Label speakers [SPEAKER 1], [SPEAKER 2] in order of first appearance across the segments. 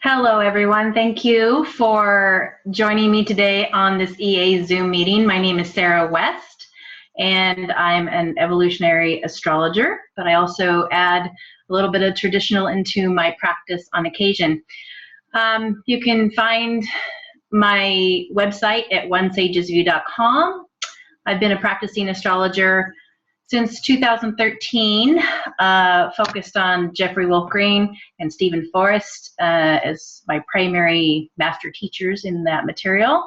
[SPEAKER 1] Hello, everyone. Thank you for joining me today on this EA Zoom meeting. My name is Sarrah West, and I'm an evolutionary astrologer, but I also add a little bit of traditional into my practice on occasion. You can find my website at onesagesview.com. I've been a practicing astrologer since 2013, focused on Jeffrey Wolf Green and Stephen Forrest as my primary master teachers in that material.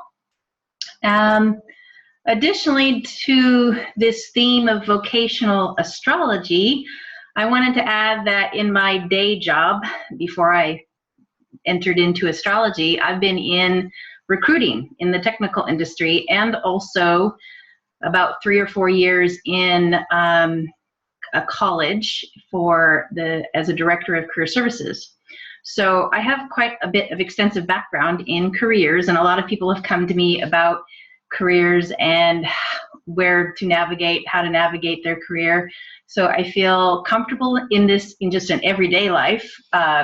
[SPEAKER 1] Additionally to this theme of vocational astrology, I wanted to add that in my day job, before I entered into astrology, I've been in recruiting in the technical industry and also about 3 or 4 years in a college as a director of career services. So I have quite a bit of extensive background in careers, and a lot of people have come to me about careers and where to navigate, how to navigate their career. So I feel comfortable in this in just an everyday life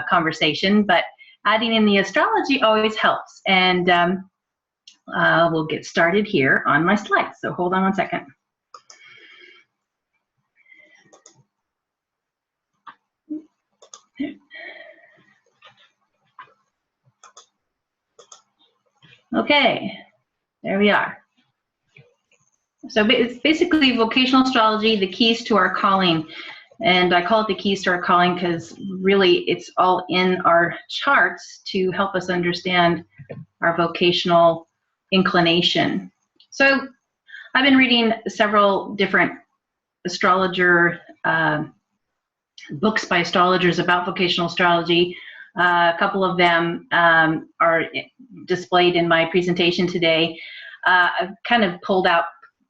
[SPEAKER 1] conversation, but adding in the astrology always helps. And we'll get started here on my slides. So hold on one second. Okay, there we are. So it's basically vocational astrology, the keys to our calling. And I call it the keys to our calling because really it's all in our charts to help us understand our vocational inclination. So I've been reading several different astrologer books by astrologers about vocational astrology. A couple of them are displayed in my presentation today. I've kind of pulled out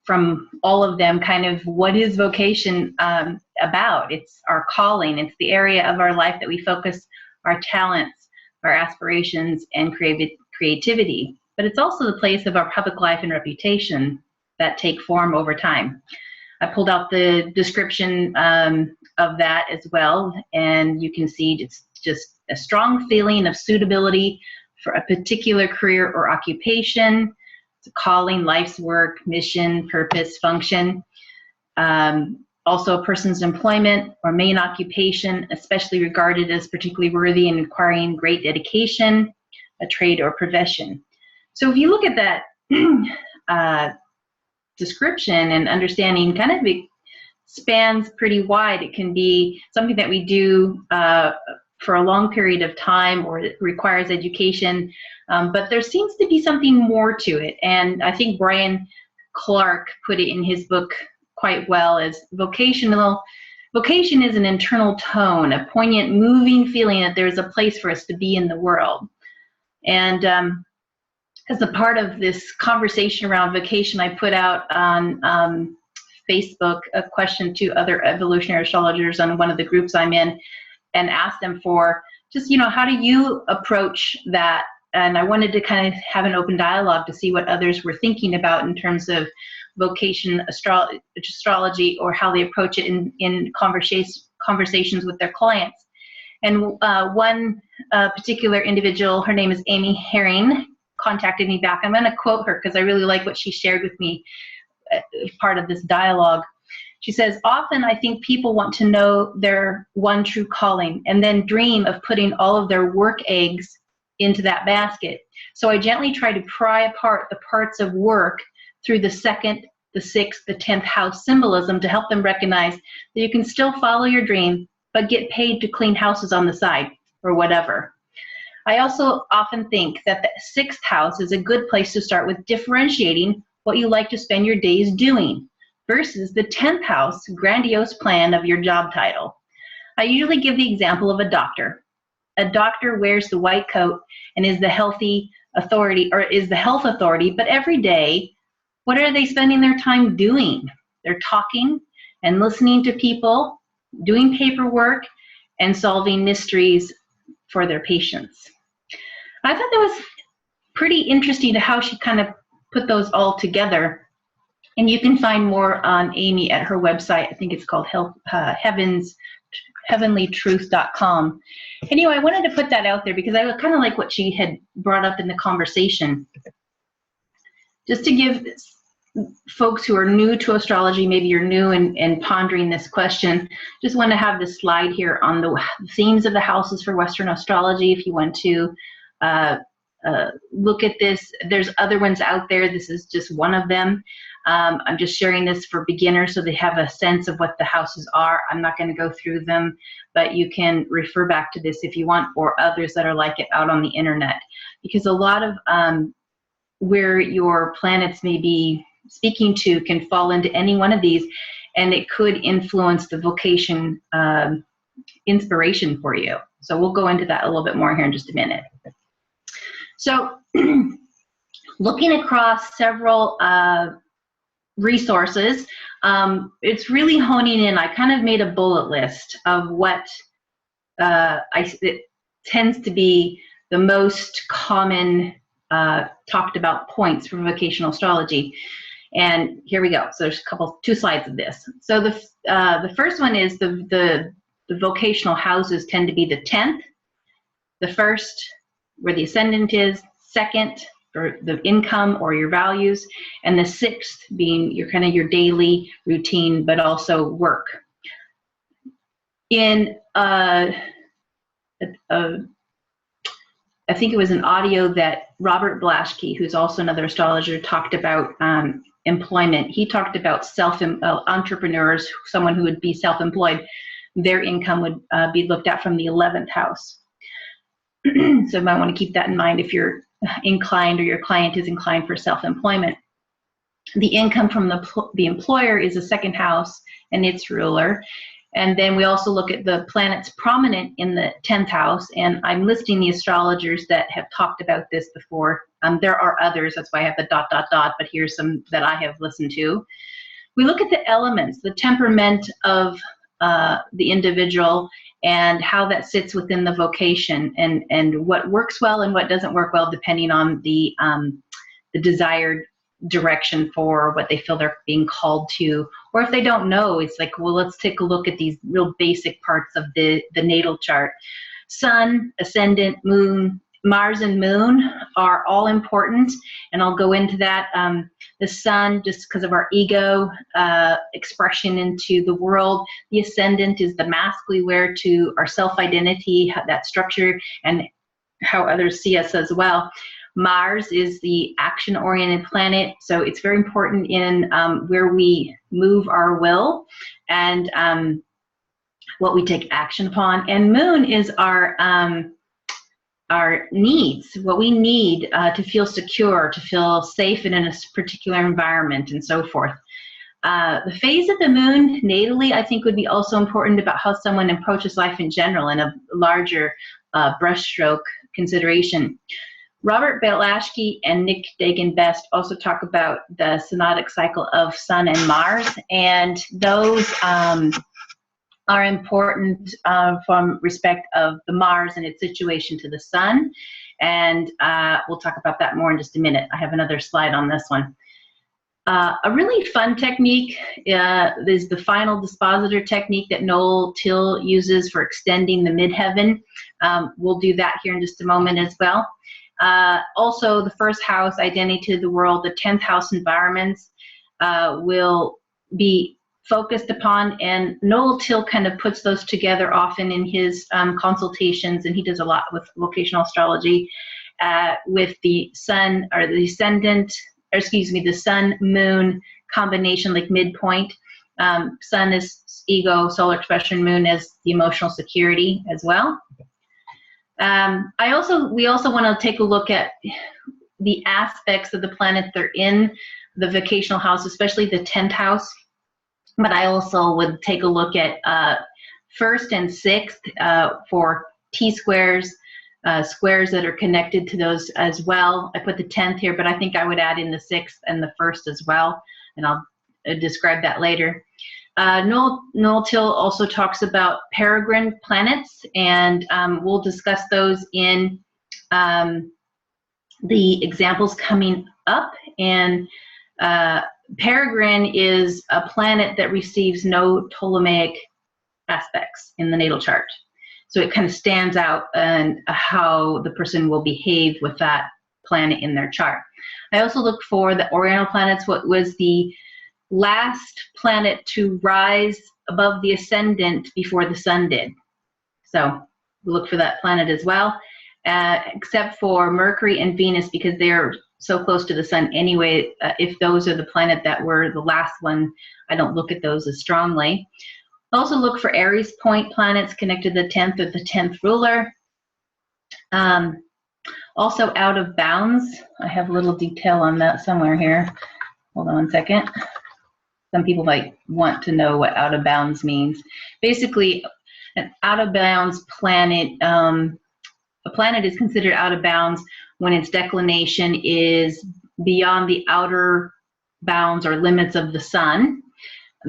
[SPEAKER 1] from all of them kind of what is vocation about. It's our calling. It's the area of our life that we focus our talents, our aspirations, and creativity. But it's also the place of our public life and reputation that take form over time. I pulled out the description of that as well, and you can see it's just a strong feeling of suitability for a particular career or occupation. It's a calling, life's work, mission, purpose, function. Also a person's employment or main occupation, especially regarded as particularly worthy and requiring great dedication, a trade or profession. So if you look at that description and understanding, kind of it spans pretty wide. It can be something that we do for a long period of time, or it requires education, but there seems to be something more to it. And I think Brian Clark put it in his book quite well as vocation is an internal tone, a poignant, moving feeling that there's a place for us to be in the world. And as a part of this conversation around vocation, I put out on Facebook a question to other evolutionary astrologers on one of the groups I'm in and asked them for just, how do you approach that? And I wanted to kind of have an open dialogue to see what others were thinking about in terms of vocation astrology or how they approach it in conversations with their clients. And one particular individual, her name is Amy Herring, contacted me back. I'm going to quote her because I really like what she shared with me as part of this dialogue. She says, often I think people want to know their one true calling and then dream of putting all of their work eggs into that basket. So I gently try to pry apart the parts of work through the 2nd, the 6th, the 10th house symbolism to help them recognize that you can still follow your dream, but get paid to clean houses on the side or whatever. I also often think that the 6th house is a good place to start with differentiating what you like to spend your days doing versus the 10th house grandiose plan of your job title. I usually give the example of a doctor. A doctor wears the white coat and is the health authority, but every day, what are they spending their time doing? They're talking and listening to people, doing paperwork, and solving mysteries for their patients. I thought that was pretty interesting to how she kind of put those all together. And you can find more on Amy at her website. I think it's called Heaven's heavenlytruth.com. Anyway, I wanted to put that out there because I kind of like what she had brought up in the conversation. Just to give folks who are new to astrology, maybe you're new and pondering this question, just want to have this slide here on the themes of the houses for Western astrology. If you want to look at this, there's other ones out there. This is just one of them. I'm just sharing this for beginners so they have a sense of what the houses are. I'm not going to go through them, but you can refer back to this if you want, or others that are like it out on the internet. Because a lot of where your planets may be speaking to can fall into any one of these, and it could influence the vocation inspiration for you. So we'll go into that a little bit more here in just a minute. So looking across several resources, it's really honing in. I kind of made a bullet list of what it tends to be the most common talked about points for vocational astrology. And here we go. So there's two slides of this. So the first one is the vocational houses tend to be the 10th, the first, where the ascendant is, second, for the income or your values, and the 6th being your kind of your daily routine, but also work. In I think it was an audio that Robert Blaschke, who's also another astrologer, talked about employment. He talked about entrepreneurs, someone who would be self-employed. Their income would be looked at from the 11th house. So you might want to keep that in mind if you're inclined or your client is inclined for self-employment. The income from the employer is the 2nd house and its ruler. And then we also look at the planets prominent in the 10th house, and I'm listing the astrologers that have talked about this before. There are others, that's why I have the ... but here's some that I have listened to. We look at the elements, the temperament of the individual, and how that sits within the vocation, and what works well and what doesn't work well, depending on the desired direction for what they feel they're being called to. Or if they don't know, it's like, well, let's take a look at these real basic parts of the natal chart. Sun, ascendant, moon, Mars and moon are all important, and I'll go into that. The sun, just because of our ego expression into the world. The ascendant is the mask we wear to our self-identity, that structure, and how others see us as well. Mars is the action-oriented planet, so it's very important in where we move our will and what we take action upon. And moon is our needs, what we need to feel secure, to feel safe in a particular environment, and so forth. The phase of the moon natally, I think, would be also important about how someone approaches life in general in a larger brushstroke consideration. Robert Blaschke and Nick Dagan-Best also talk about the synodic cycle of Sun and Mars, and those are important from respect of the Mars and its situation to the Sun, and we'll talk about that more in just a minute. I have another slide on this one. A really fun technique is the final dispositor technique that Noel Till uses for extending the midheaven. We'll do that here in just a moment as well. Also, the 1st house, identity to the world, the 10th house, environments, will be focused upon, and Noel Till kind of puts those together often in his consultations, and he does a lot with vocational astrology with the sun, or the ascendant, or excuse me, the sun-moon combination, like midpoint. Sun is ego, solar expression, moon is the emotional security as well. We also want to take a look at the aspects of the planets that are in the vocational house, especially the 10th house. But I also would take a look at 1st and 6th for T-squares, squares that are connected to those as well. I put the 10th here, but I think I would add in the 6th and the 1st as well, and I'll describe that later. Noel Till also talks about peregrine planets, and we'll discuss those in the examples coming up. And peregrine is a planet that receives no Ptolemaic aspects in the natal chart. So it kind of stands out and how the person will behave with that planet in their chart. I also look for the Oriental planets, what was the last planet to rise above the ascendant before the sun did. So we look for that planet as well, except for Mercury and Venus, because they're so close to the sun anyway. If those are the planet that were the last one, I don't look at those as strongly. Also look for Aries point planets connected to the 10th or the 10th ruler. Also out of bounds. I have a little detail on that somewhere here. Hold on one second. Some people might want to know what out of bounds means. Basically, an out of bounds planet, a planet is considered out of bounds when its declination is beyond the outer bounds or limits of the sun.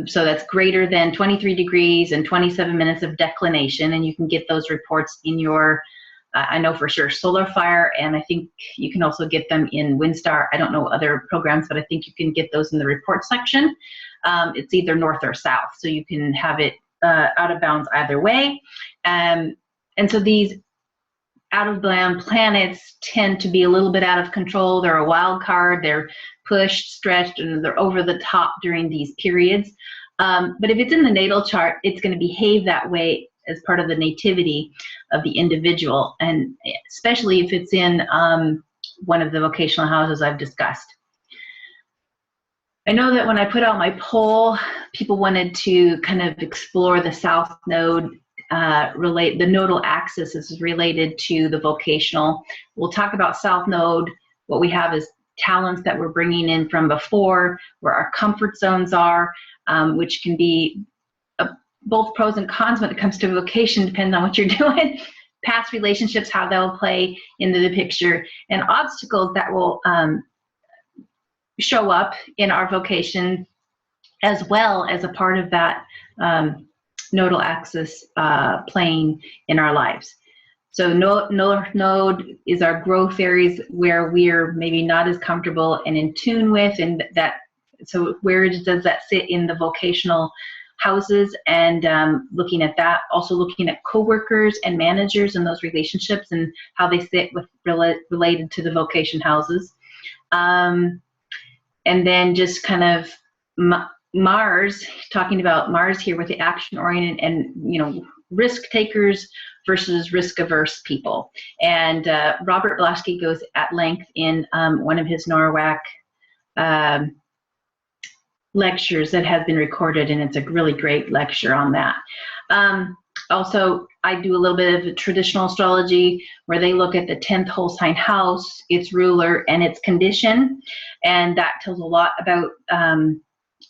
[SPEAKER 1] So that's greater than 23 degrees and 27 minutes of declination, and you can get those reports in your, I know for sure, Solar Fire, and I think you can also get them in WinStar. I don't know other programs, but I think you can get those in the report section. It's either north or south, so you can have it out of bounds either way. And so these out of bound planets tend to be a little bit out of control. They're a wild card. They're pushed, stretched, and they're over the top during these periods. But if it's in the natal chart, it's going to behave that way as part of the nativity of the individual, and especially if it's in one of the vocational houses I've discussed. I know that when I put out my poll, people wanted to kind of explore the south node, the nodal axis is related to the vocational. We'll talk about south node. What we have is talents that we're bringing in from before, where our comfort zones are, which can be both pros and cons when it comes to vocation, depending on what you're doing. Past relationships, how they'll play into the picture, and obstacles that will show up in our vocation, as well as a part of that nodal axis playing in our lives. So node is our growth areas where we're maybe not as comfortable and in tune with, and that, so where does that sit in the vocational houses, and looking at that, also looking at coworkers and managers and those relationships and how they sit with related to the vocation houses. And then just kind of Mars, talking about Mars here with the action-oriented and, you know, risk takers versus risk-averse people. And Robert Blaschke goes at length in one of his NORWAC lectures that has been recorded, and it's a really great lecture on that. Also, I do a little bit of traditional astrology where they look at the 10th whole sign house, its ruler, and its condition, and that tells a lot about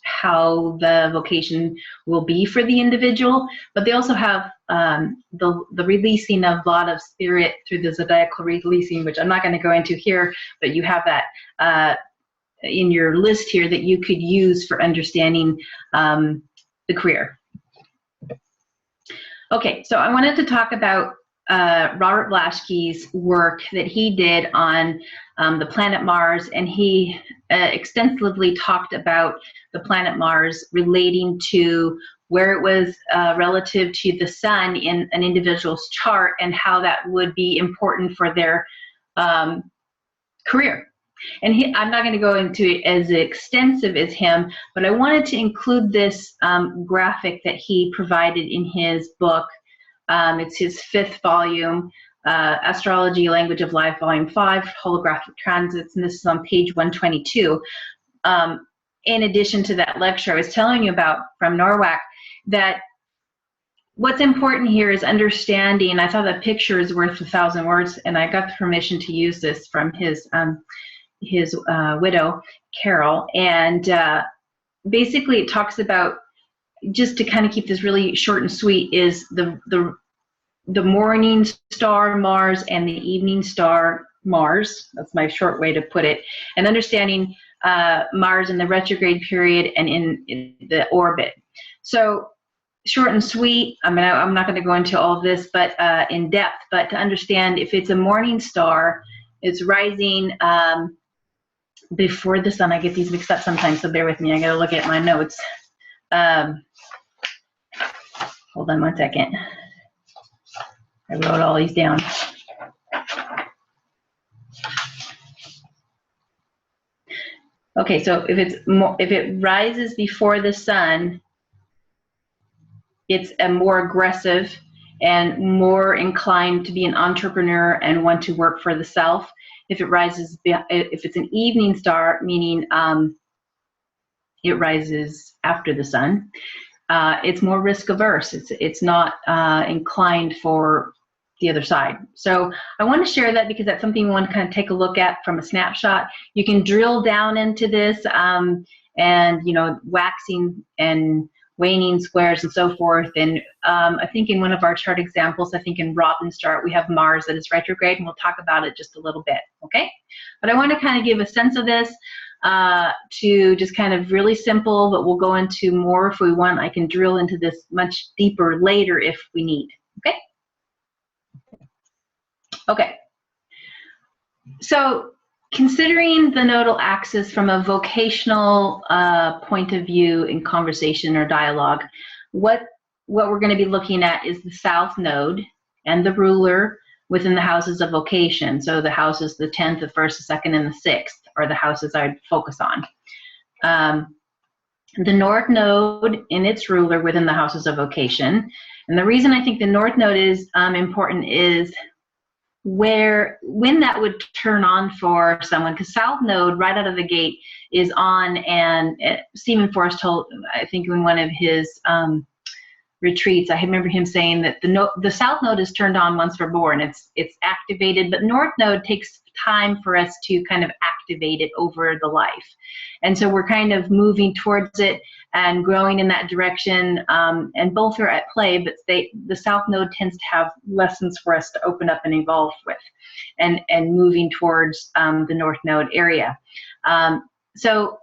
[SPEAKER 1] how the vocation will be for the individual. But they also have the releasing of a lot of spirit through the zodiacal releasing, which I'm not going to go into here, but you have that in your list here that you could use for understanding the career. Okay, so I wanted to talk about Robert Blaschke's work that he did on the planet Mars, and he extensively talked about the planet Mars relating to where it was relative to the sun in an individual's chart, and how that would be important for their career. And I'm not going to go into it as extensive as him, but I wanted to include this graphic that he provided in his book. It's his 5th volume, Astrology, Language of Life, Volume 5, Holographic Transits, and this is on page 122. In addition to that lecture I was telling you about from NORWAC, that what's important here is understanding. I thought a picture is worth 1,000 words, and I got the permission to use this from his widow, Carol, and basically it talks about, just to kind of keep this really short and sweet, is the morning star Mars and the evening star Mars. That's my short way to put it. And understanding Mars in the retrograde period and in the orbit. So short and sweet. I mean, I'm not going to go into all of this, but in depth. But to understand, if it's a morning star, it's rising before the sun. I get these mixed up sometimes, so bear with me. I got to look at my notes. Hold Hold on one second. I wrote all these down. Okay, so if it rises before the sun, it's a more aggressive and more inclined to be an entrepreneur and want to work for the self. If it's an evening star, meaning it rises after the sun, it's more risk averse. It's not inclined for the other side. So I want to share that because that's something we want to kind of take a look at from a snapshot. You can drill down into this and, you know, waxing and waning squares and so forth. And I think in one of our chart examples, I think in Robin's chart, we have Mars that is retrograde, and we'll talk about it just a little bit, okay? But I want to kind of give a sense of this to just kind of really simple, but we'll go into more if we want. I can drill into this much deeper later if we need, okay? Okay, so considering the nodal axis from a vocational point of view in conversation or dialogue, what we're going to be looking at is the south node and the ruler within the houses of vocation. So the houses, the 10th, the 1st, the 2nd, and the 6th are the houses I'd focus on. The north node in its ruler within the houses of vocation. And the reason I think the north node is important is when that would turn on for someone, because south node right out of the gate is on, and Stephen Forrest told, I think in one of his retreats, I remember him saying that the south node is turned on once we're born. It's activated, but north node takes time for us to kind of activate it over the life. And so we're kind of moving towards it and growing in that direction, and both are at play, but the south node tends to have lessons for us to open up and evolve with, and moving towards the north node area. So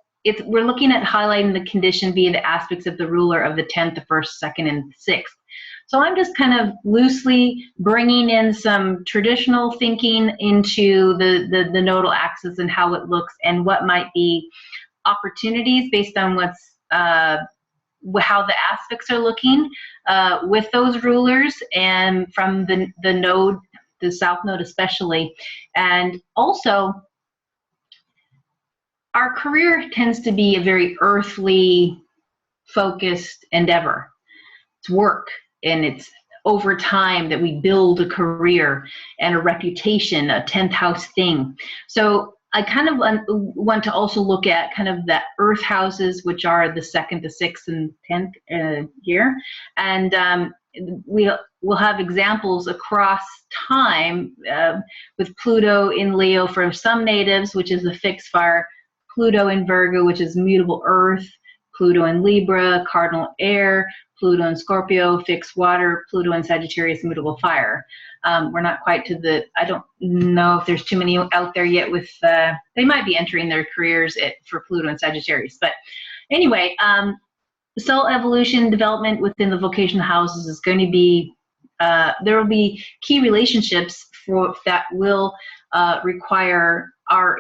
[SPEAKER 1] we're looking at highlighting the condition via the aspects of the ruler of the 10th, the 1st, 2nd, and 6th. So I'm just kind of loosely bringing in some traditional thinking into the nodal axis and how it looks and what might be opportunities based on how the aspects are looking with those rulers and from the node, the south node especially. And also, our career tends to be a very earthly focused endeavor. It's work, and it's over time that we build a career and a reputation, a 10th house thing. So I kind of want to also look at kind of the earth houses, which are the 2nd, the 6th, and 10th here. And we'll have examples across time with Pluto in Leo for some natives, which is a fixed fire, Pluto in Virgo, which is mutable earth, Pluto in Libra, cardinal air, Pluto in Scorpio, fixed water, Pluto in Sagittarius, mutable fire. We're not quite to I don't know if there's too many out there yet with, they might be entering their careers for Pluto and Sagittarius. But anyway, soul evolution development within the vocational houses is going to be, there will be key relationships that will require our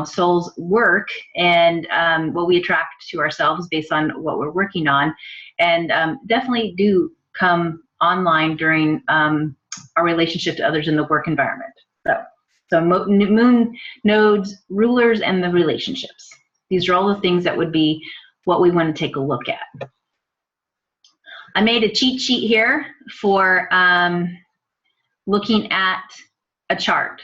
[SPEAKER 1] soul's work and what we attract to ourselves based on what we're working on, and definitely do come online during our relationship to others in the work environment. So moon nodes, rulers, and the relationships. These are all the things that would be what we want to take a look at. I made a cheat sheet here for looking at a chart.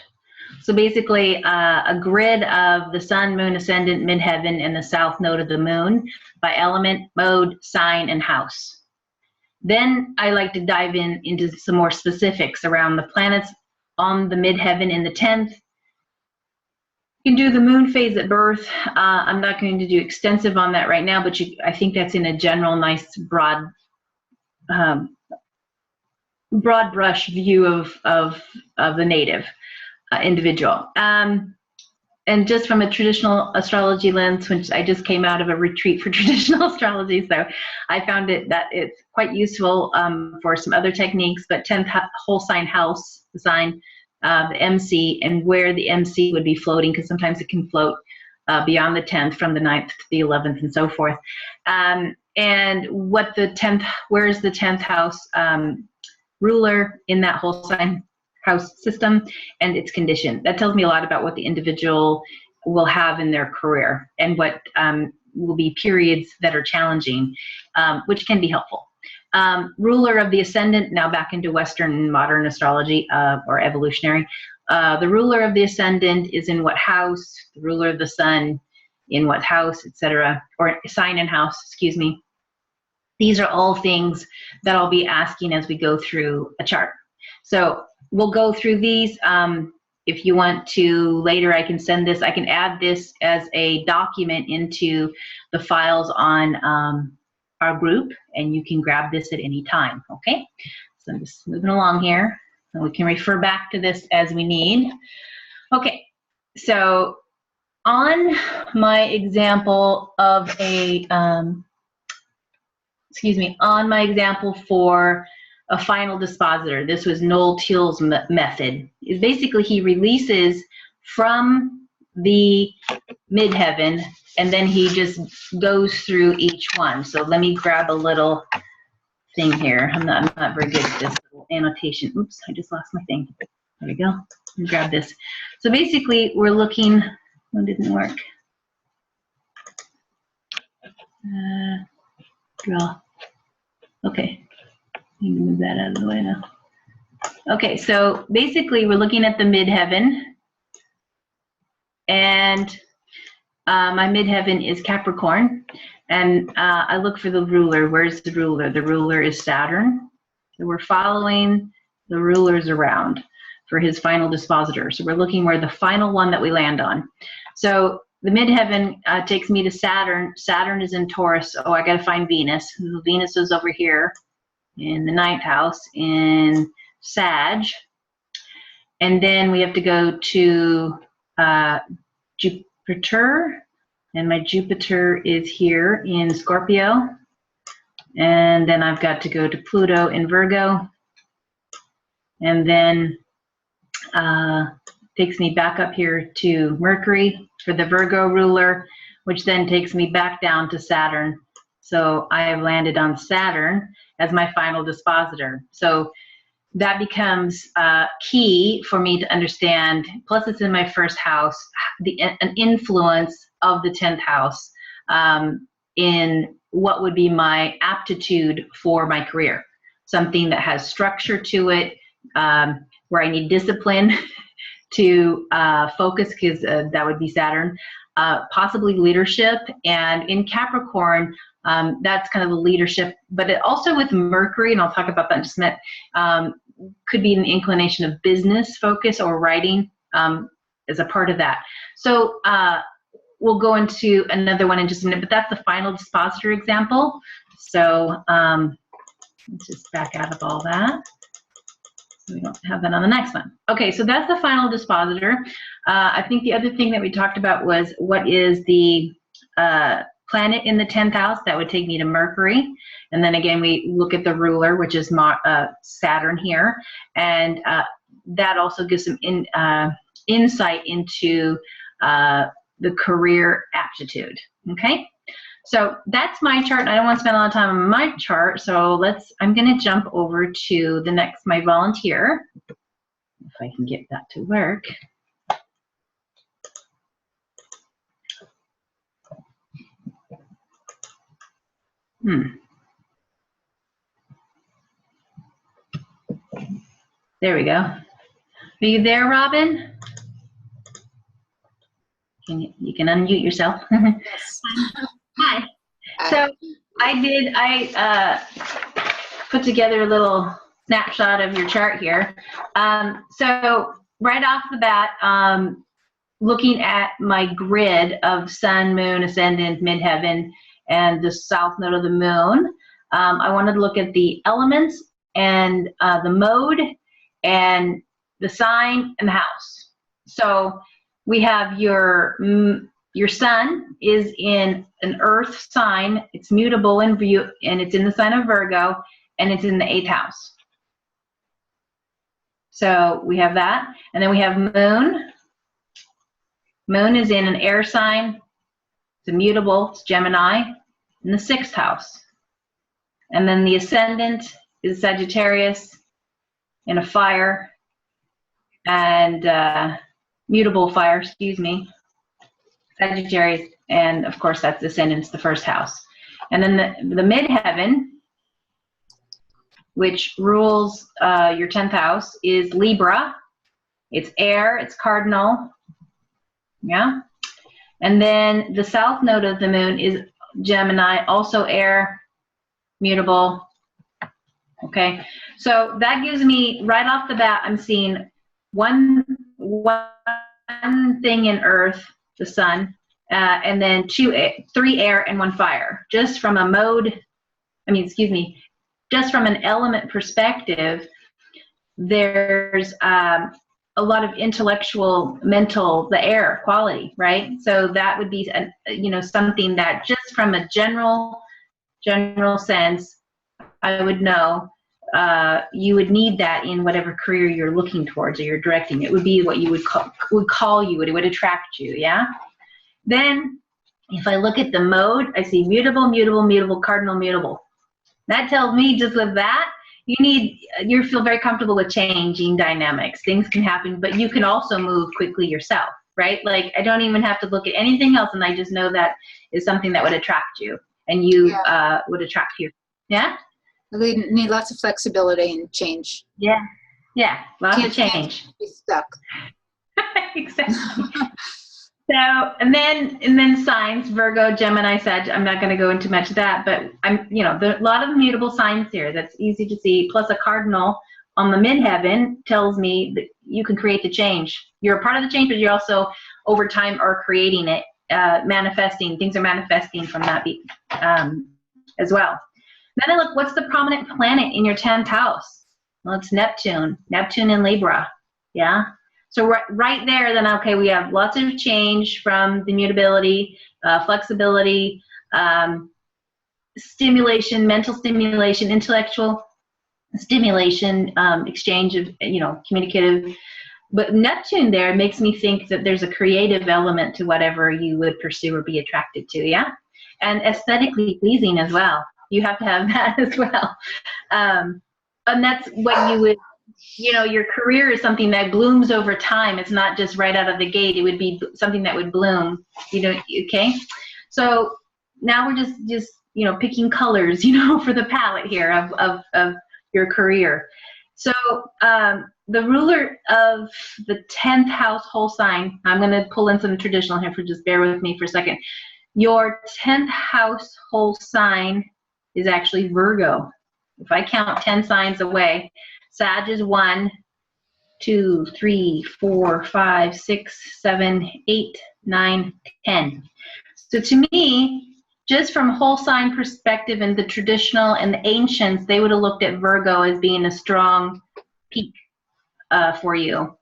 [SPEAKER 1] So basically a grid of the sun, moon, ascendant, midheaven, and the south node of the moon by element, mode, sign, and house. Then I like to dive into some more specifics around the planets on the midheaven in the 10th. You can do the moon phase at birth. I'm not going to do extensive on that right now, but I think that's in a general, nice, broad brush view of the native individual. And just from a traditional astrology lens, which I just came out of a retreat for traditional astrology, so I found that it's quite useful for some other techniques, but 10th whole sign house, the sign, the MC, and where the MC would be floating, because sometimes it can float beyond the 10th from the 9th to the 11th and so forth. and what the 10th, where's the 10th house ruler in that whole sign house system and its condition. That tells me a lot about what the individual will have in their career and what will be periods that are challenging, which can be helpful. Ruler of the ascendant, now back into Western modern astrology or evolutionary. The ruler of the ascendant is in what house, the ruler of the sun in what house, etc., or sign and house, excuse me. These are all things that I'll be asking as we go through a chart. So we'll go through these. If you want to later, I can send this, I can add this as a document into the files on our group, and you can grab this at any time, okay? So I'm just moving along here, and we can refer back to this as we need. Okay, so on my example of a, on my example for a final dispositor, this was Noel Teal's method, is basically he releases from the midheaven and then he just goes through each one. So let me grab a little thing here. I'm not very good at this little annotation. Oops, I just lost my thing. There we go. Let me grab this. So basically we're looking, one didn't work. Draw. Okay. You can move that out of the way now. Okay, so basically we're looking at the midheaven, and my midheaven is Capricorn, and I look for the ruler. Where's the ruler? The ruler is Saturn. So we're following the rulers around for his final dispositor. So we're looking where the final one that we land on. So the midheaven takes me to Saturn. Saturn is in Taurus. Oh, I got to find Venus. Venus is over here in the 9th house in Sag. And then we have to go to Jupiter, and my Jupiter is here in Scorpio. And then I've got to go to Pluto in Virgo. And then takes me back up here to Mercury for the Virgo ruler, which then takes me back down to Saturn. So I have landed on Saturn as my final dispositor. So that becomes key for me to understand, plus it's in my first house, an influence of the 10th house in what would be my aptitude for my career. Something that has structure to it, where I need discipline to focus, because that would be Saturn, possibly leadership. And in Capricorn, that's kind of the leadership, but it also with Mercury, and I'll talk about that in just a minute, could be an inclination of business focus or writing as a part of that. So we'll go into another one in just a minute, but that's the final dispositor example. So let's just back out of all that. We don't have that on the next one. Okay, so that's the final dispositor. I think the other thing that we talked about was what is the planet in the 10th house. That would take me to Mercury. And then again, we look at the ruler, which is Saturn here. And that also gives some insight into the career aptitude. Okay, so that's my chart, and I don't want to spend a lot of time on my chart. So I'm going to jump over to the next, my volunteer, if I can get that to work. There we go. Are you there, Robin? You can unmute yourself.
[SPEAKER 2] Yes.
[SPEAKER 1] Hi. So I put together a little snapshot of your chart here. So right off the bat, looking at my grid of sun, moon, ascendant, midheaven, and the south node of the moon, I wanted to look at the elements and the mode and the sign and the house. So we have your sun is in an earth sign. It's mutable in view, and it's in the sign of Virgo, and it's in the 8th house. So we have that. And then we have moon. Moon is in an air sign. It's immutable. It's Gemini in the 6th house. And then the ascendant is Sagittarius in a fire, and mutable fire, excuse me, Sagittarius, and of course that's the ascendant's the first house. And then the midheaven, which rules your 10th house, is Libra. It's air, it's cardinal, yeah. And then the south node of the moon is Gemini, also air, mutable. Okay, so that gives me, right off the bat, I'm seeing one thing in Earth, the sun, and then three air and one fire. Just from a mode, just from an element perspective, there's a lot of intellectual, mental, the air quality, right? So that would be, something that just from a general sense, I would know you would need that in whatever career you're looking towards or you're directing. It would be what you would call you, it would attract you, yeah? Then if I look at the mode, I see mutable, mutable, mutable, cardinal, mutable. That tells me just with that, you feel very comfortable with changing dynamics. Things can happen, but you can also move quickly yourself, right? Like I don't even have to look at anything else, and I just know that is something that would attract you, and you would attract you. Yeah?
[SPEAKER 2] We need lots of flexibility and change.
[SPEAKER 1] Yeah, lots of change.
[SPEAKER 2] Be stuck.
[SPEAKER 1] Exactly. So, and then signs, Virgo, Gemini, Sag. I'm not going to go into much of that, but there are a lot of mutable signs here. That's easy to see. Plus a cardinal on the midheaven tells me that you can create the change. You're a part of the change, but you're also over time are creating it, manifesting. Things are manifesting from that as well. Then I look, what's the prominent planet in your 10th house? Well, it's Neptune. Neptune in Libra. Yeah. So right there, then, okay, we have lots of change from the mutability, flexibility, stimulation, mental stimulation, intellectual stimulation, exchange of, communicative. But Neptune there makes me think that there's a creative element to whatever you would pursue or be attracted to, yeah? And aesthetically pleasing as well. You have to have that as well. And that's what you would, your career is something that blooms over time. It's not just right out of the gate. It would be something that would bloom, okay? So now we're just picking colors, for the palette here of your career. So the ruler of the 10th house whole sign, I'm going to pull in some traditional here, just bear with me for a second. Your 10th house whole sign is actually Virgo. If I count 10 signs away, Sag is 1, 2, 3, 4, 5, 6, 7, 8, 9, 10. So to me, just from whole sign perspective and the traditional and the ancients, they would have looked at Virgo as being a strong peak for you.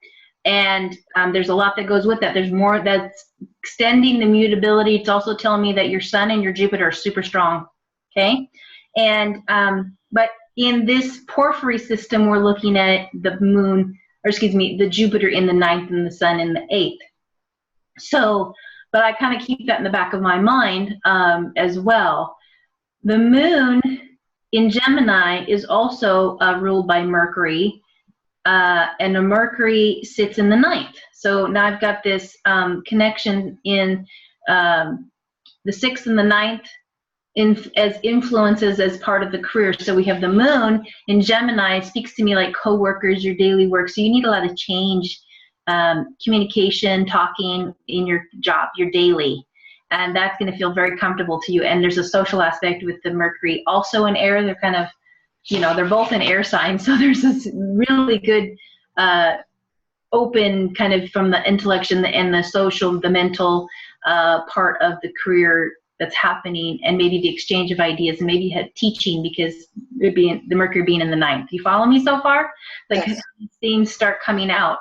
[SPEAKER 1] And there's a lot that goes with that. There's more that's extending the mutability. It's also telling me that your Sun and your Jupiter are super strong, okay? And but in this porphyry system, we're looking at the moon, or excuse me, the Jupiter in the 9th and the Sun in the 8th. So, but I kind of keep that in the back of my mind as well. The moon in Gemini is also ruled by Mercury, and the Mercury sits in the 9th. So now I've got this connection in the 6th and the 9th as influences as part of the career. So we have the moon in Gemini, speaks to me like co-workers, your daily work. So you need a lot of change, communication, talking in your job, your daily. And that's going to feel very comfortable to you. And there's a social aspect with the Mercury. Also in air, they're kind of, they're both in air signs. So there's this really good open kind of from the intellect and the social, the mental part of the career that's happening, and maybe the exchange of ideas, and maybe teaching, because the Mercury being in the 9th. You follow me so far? Like, yes. Things start coming out.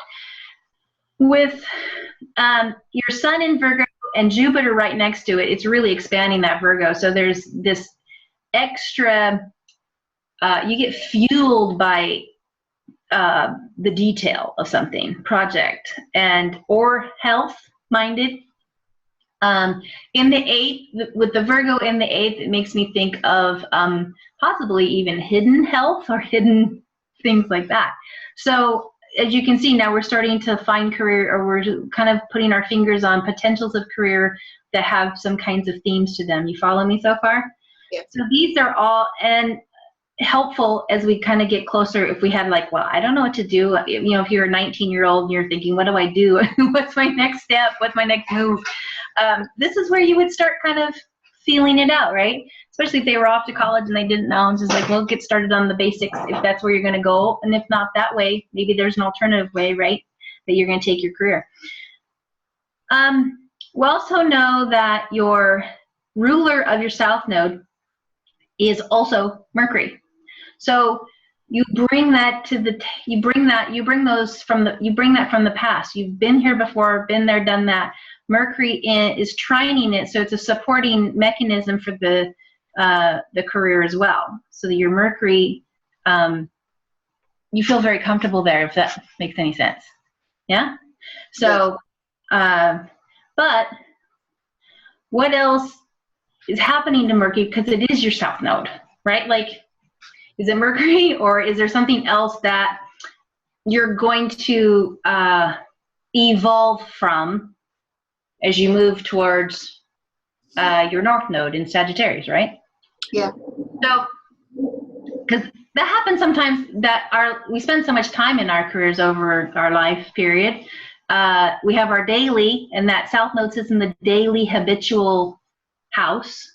[SPEAKER 1] With your Sun in Virgo and Jupiter right next to it, it's really expanding that Virgo. So there's this extra, you get fueled by the detail of something, project, or health-minded. In the eighth, with the Virgo in the eighth, it makes me think of possibly even hidden health or hidden things like that. So as you can see, now we're starting to find career, or we're kind of putting our fingers on potentials of career that have some kinds of themes to them. You follow me so far?
[SPEAKER 2] Yeah.
[SPEAKER 1] So these are all, and helpful as we kind of get closer. If we had like, well, I don't know what to do. You know, if you're a 19-year-old and you're thinking, what do I do? What's my next step? What's my next move? This is where you would start kind of feeling it out, right? Especially if they were off to college and they didn't know. And just like, well, get started on the basics if that's where you're going to go. And if not that way, maybe there's an alternative way, right? That you're going to take your career. We also know that your ruler of your south node is also Mercury. So you bring that to the, you bring that from the past. You've been here before, been there, done that. Mercury is trining it, so it's a supporting mechanism for the career as well. So that your Mercury, you feel very comfortable there, if that makes any sense. Yeah? So, but what else is happening to Mercury, because it is your south node, right? Like, is it Mercury, or is there something else that you're going to evolve from as you move towards your north node in Sagittarius, right?
[SPEAKER 2] Yeah.
[SPEAKER 1] So, because that happens sometimes, that we spend so much time in our careers over our life period. We have our daily, and that south node sits in the daily habitual house,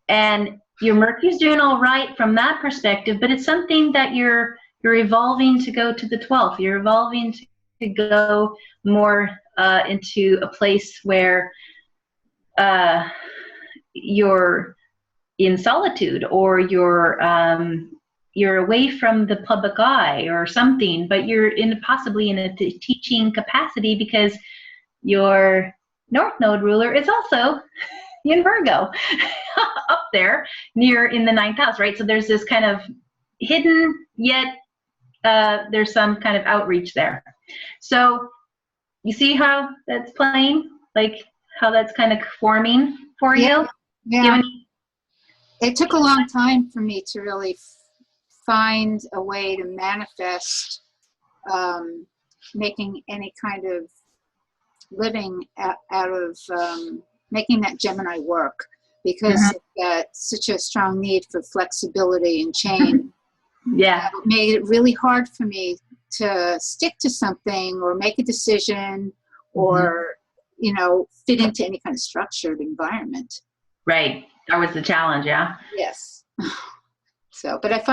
[SPEAKER 1] and your Mercury's doing all right from that perspective, but it's something that you're evolving to go to the 12th. You're evolving to go more into a place where you're in solitude, or you're away from the public eye or something, but you're possibly in a teaching capacity, because your north node ruler is also in Virgo up there near in the 9th house, right? So there's this kind of hidden, yet there's some kind of outreach there. So you see how that's playing, like how that's kind of forming for you?
[SPEAKER 2] Yeah. It took a long time for me to really find a way to manifest making any kind of living out of making that Gemini work, because it's got such a strong need for flexibility and change.
[SPEAKER 1] Yeah.
[SPEAKER 2] It made it really hard for me to stick to something or make a decision or, you know, fit into any kind of structured environment.
[SPEAKER 1] Right. That was the challenge, yeah?
[SPEAKER 2] Yes. So, but I've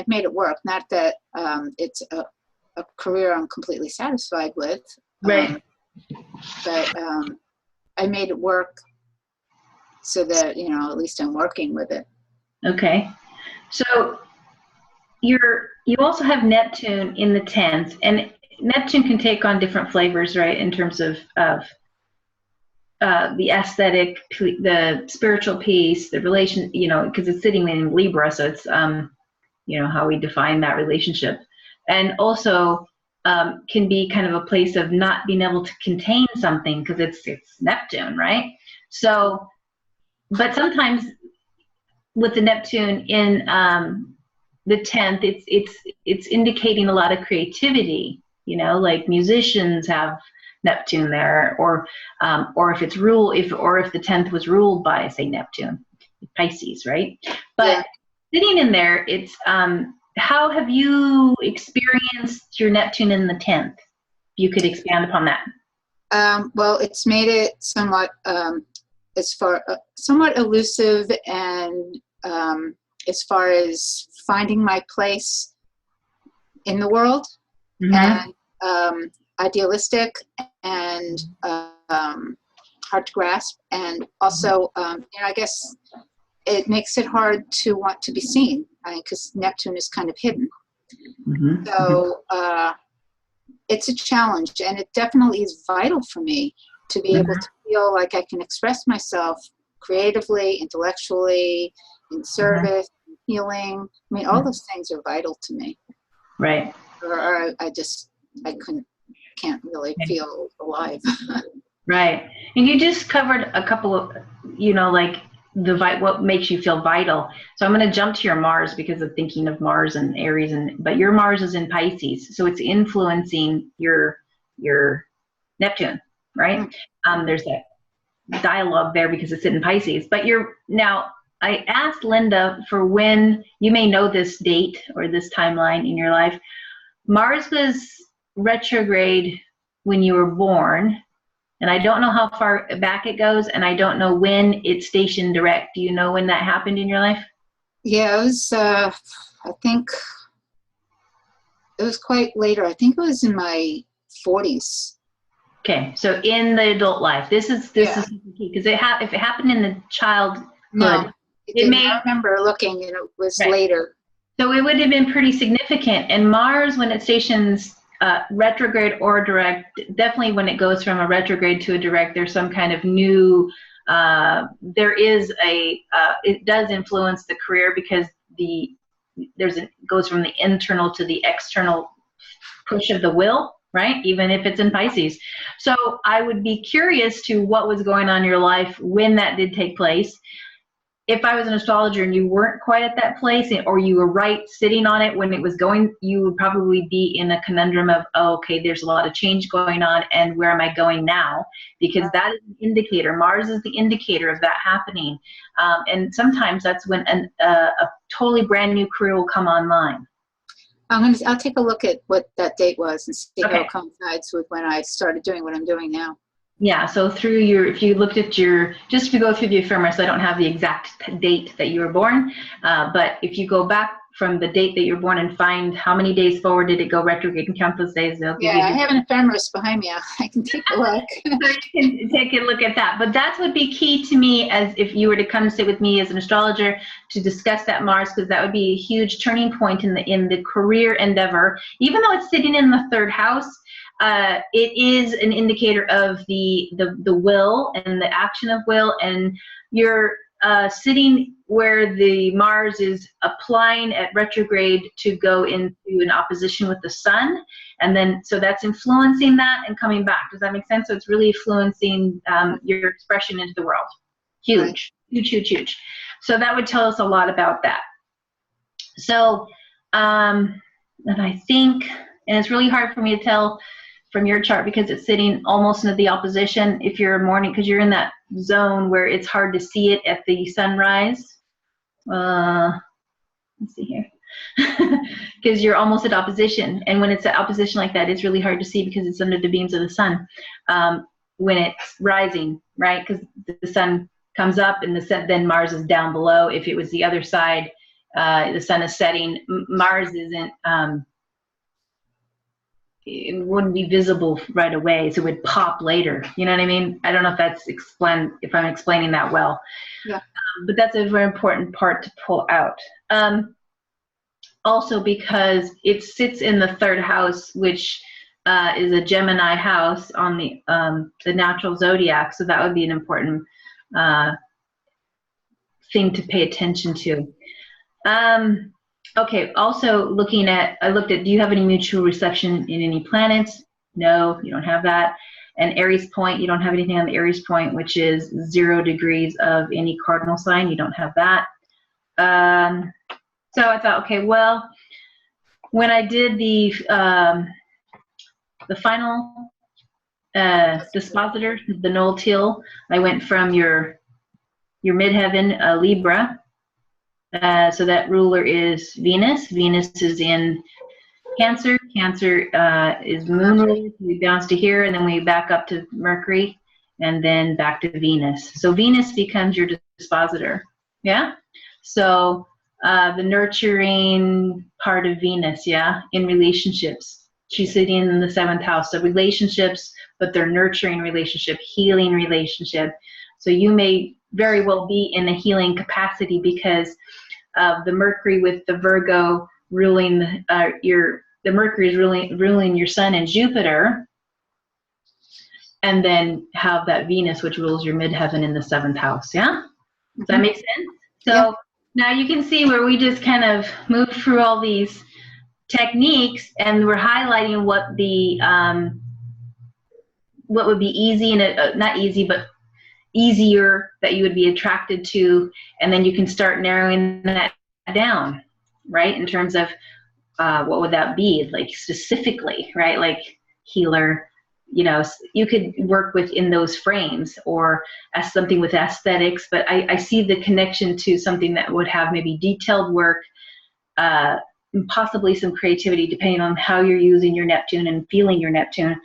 [SPEAKER 2] made it work. Not that it's a career I'm completely satisfied with.
[SPEAKER 1] Right.
[SPEAKER 2] But I made it work so that, you know, at least I'm working with it. Okay.
[SPEAKER 1] So you also have Neptune in the 10th, and Neptune can take on different flavors, right, in terms of the aesthetic, the spiritual piece, the relation, you know, because it's sitting in Libra, so it's, you know, how we define that relationship. And also can be kind of a place of not being able to contain something, because it's Neptune, right? So, but sometimes with the Neptune in the 10th, it's indicating a lot of creativity, you know, like musicians have Neptune there, or if it's if the 10th was ruled by, say, Neptune, Pisces, right? But sitting in there, it's how have you experienced your Neptune in the 10th? If you could expand upon that.
[SPEAKER 2] Well, it's made it somewhat somewhat elusive, and as far as finding my place in the world, and idealistic and hard to grasp, and also, you know, I guess it makes it hard to want to be seen, because Neptune is kind of hidden. So it's a challenge, and it definitely is vital for me to be able to feel like I can express myself creatively, intellectually, in service, healing. I mean, all those things are vital to me.
[SPEAKER 1] Right.
[SPEAKER 2] Or I can't really feel alive.
[SPEAKER 1] Right. And you just covered a couple of, like what makes you feel vital. So I'm going to jump to your Mars because of thinking of Mars and Aries, but your Mars is in Pisces, so it's influencing your Neptune, right? There's that dialogue there because it's in Pisces. But now I asked Linda for when, you may know this date or this timeline in your life. Mars was retrograde when you were born, and I don't know how far back it goes, and I don't know when it's stationed direct. Do you know when that happened in your life?
[SPEAKER 2] Yeah, it was, I think it was quite later. I think it was in my 40s.
[SPEAKER 1] Okay, so in the adult life, this is the key, because if it happened in the childhood,
[SPEAKER 2] no, I remember looking, and it was later.
[SPEAKER 1] So it would have been pretty significant. And Mars, when it stations retrograde or direct, definitely when it goes from a retrograde to a direct, there's some kind of new, it does influence the career, because it goes from the internal to the external push of the will, right? Even if it's in Pisces. So I would be curious to what was going on in your life when that did take place. If I was an astrologer and you weren't quite at that place, or you were right sitting on it when it was going, you would probably be in a conundrum of, oh, okay, there's a lot of change going on, and where am I going now? Because that is an indicator. Mars is the indicator of that happening. And sometimes that's when a totally brand new career will come online.
[SPEAKER 2] I'll take a look at what that date was and see how it coincides with when I started doing what I'm doing now.
[SPEAKER 1] Yeah, so if you looked at if you go through the ephemeris, I don't have the exact date that you were born, but if you go back from the date that you were born and find how many days forward did it go retrograde and count those days, they'll give you.
[SPEAKER 2] I have an ephemeris behind me. I can take a look.
[SPEAKER 1] So you can take a look at that. But that would be key to me, as if you were to come sit with me as an astrologer to discuss that Mars, because that would be a huge turning point in the career endeavor. Even though it's sitting in the third house, it is an indicator of the will and the action of will, and you're sitting where the Mars is applying at retrograde to go into an opposition with the Sun, and then so that's influencing that and coming back. Does that make sense? So it's really influencing your expression into the world. Huge, huge, huge, huge. So that would tell us a lot about that. So, and I think, and it's really hard for me to tell from your chart because it's sitting almost into the opposition if you're a morning, because you're in that zone where it's hard to see it at the sunrise. Let's see here. Because you're almost at opposition, and when it's at opposition like that, it's really hard to see because it's under the beams of the sun when it's rising, right? Because the sun comes up and then Mars is down below. If it was the other side, the sun is setting, Mars isn't, it wouldn't be visible right away, so it would pop later. You know what I mean? I don't know if I'm explaining that well.
[SPEAKER 2] Yeah.
[SPEAKER 1] But that's a very important part to pull out. Also because it sits in the third house, which is a Gemini house on the natural zodiac, so that would be an important thing to pay attention to. Okay, also I looked at, do you have any mutual reception in any planets? No, you don't have that. And Aries point, you don't have anything on the Aries point, which is 0 degrees of any cardinal sign. You don't have that. So I thought, okay, well, when I did the final dispositor, the nodal teal, I went from your midheaven, Libra. So that ruler is Venus. Venus is in Cancer. Cancer is moon ruler. We bounce to here, and then we back up to Mercury, and then back to Venus. So Venus becomes your dispositor. Yeah? So the nurturing part of Venus, yeah, in relationships. She's sitting in the 7th house. So relationships, but they're nurturing relationship, healing relationship. So you may very well be in a healing capacity because of the Mercury with the Virgo ruling the Mercury is ruling your Sun and Jupiter, and then have that Venus which rules your midheaven in the 7th house. Yeah? Does that make sense? So now you can see where we just kind of moved through all these techniques, and we're highlighting what what would be easy and not easy, but easier that you would be attracted to, and then you can start narrowing that down, right? In terms of what would that be, like specifically, right? Like healer, you know, you could work within those frames, or as something with aesthetics, but I see the connection to something that would have maybe detailed work, possibly some creativity, depending on how you're using your Neptune and feeling your Neptune.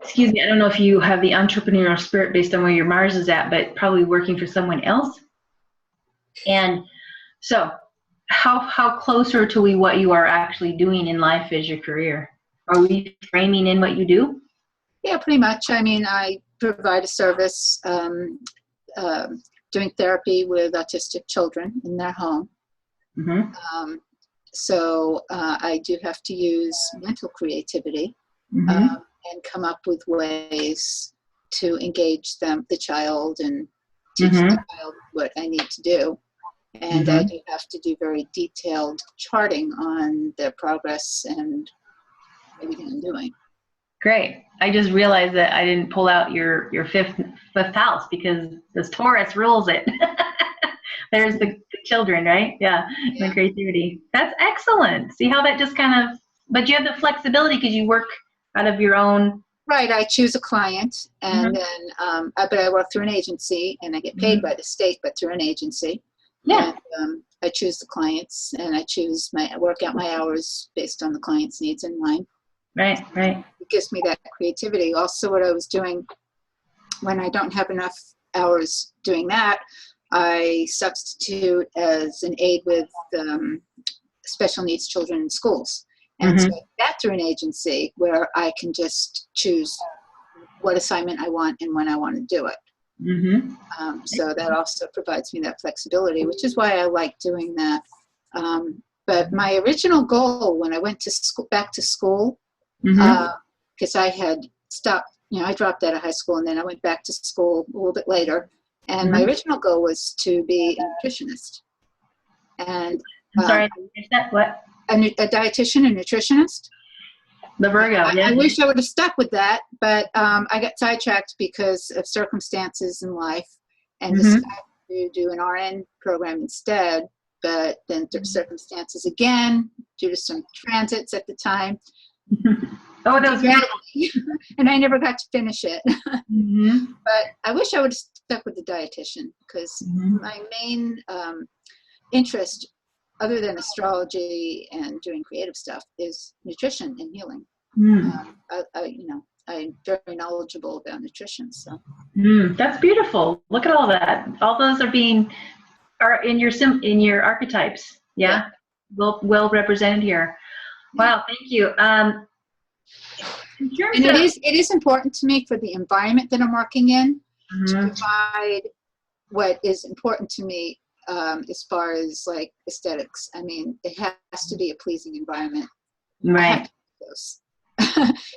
[SPEAKER 1] Excuse me, I don't know if you have the entrepreneurial spirit based on where your Mars is at, but probably working for someone else. And so how closer to what you are actually doing in life is your career? Are we framing in what you do?
[SPEAKER 2] Yeah, pretty much. I mean, I provide a service doing therapy with autistic children in their home.
[SPEAKER 1] Mm-hmm.
[SPEAKER 2] So I do have to use mental creativity.
[SPEAKER 1] Mm-hmm.
[SPEAKER 2] And come up with ways to engage the child, and teach
[SPEAKER 1] Mm-hmm.
[SPEAKER 2] the child what I need to do. And
[SPEAKER 1] Mm-hmm.
[SPEAKER 2] I do have to do very detailed charting on their progress and everything I'm doing.
[SPEAKER 1] Great. I just realized that I didn't pull out your fifth house, because this Taurus rules it. There's the children, right? Yeah, the creativity. That's excellent. See how that just kind of, but you have the flexibility because you work out of your own.
[SPEAKER 2] Right. I choose a client, and
[SPEAKER 1] Mm-hmm.
[SPEAKER 2] then, but I work through an agency, and I get paid by the state, but through an agency.
[SPEAKER 1] Yeah.
[SPEAKER 2] And I choose the clients, and I work out my hours based on the client's needs and mine.
[SPEAKER 1] Right, right.
[SPEAKER 2] It gives me that creativity. Also, what I was doing when I don't have enough hours doing that, I substitute as an aide with special needs children in schools. And
[SPEAKER 1] Mm-hmm.
[SPEAKER 2] so that through an agency where I can just choose what assignment I want and when I want to do it.
[SPEAKER 1] Mm-hmm.
[SPEAKER 2] So that also provides me that flexibility, which is why I like doing that. But my original goal when I went to back to school, because I had stopped, I dropped out of high school, and then I went back to school a little bit later. And my original goal was to be a nutritionist. And
[SPEAKER 1] I'm sorry, is that what?
[SPEAKER 2] A dietitian and nutritionist.
[SPEAKER 1] The Virgo, yeah.
[SPEAKER 2] I wish I would have stuck with that, but I got sidetracked because of circumstances in life, and decided to do an RN program instead. But then circumstances again, due to some transits at the time.
[SPEAKER 1] Oh, that was beautiful.
[SPEAKER 2] And I never got to finish it.
[SPEAKER 1] Mm-hmm.
[SPEAKER 2] But I wish I would have stuck with the dietitian, because my main interest, other than astrology and doing creative stuff, is nutrition and healing. I'm very knowledgeable about nutrition. So
[SPEAKER 1] that's beautiful. Look at all that. All those are in your archetypes. Yeah. Well represented here. Wow. Thank you.
[SPEAKER 2] It is important to me for the environment that I'm working in to provide what is important to me. As far as like aesthetics, I mean, it has to be a pleasing environment.
[SPEAKER 1] Right.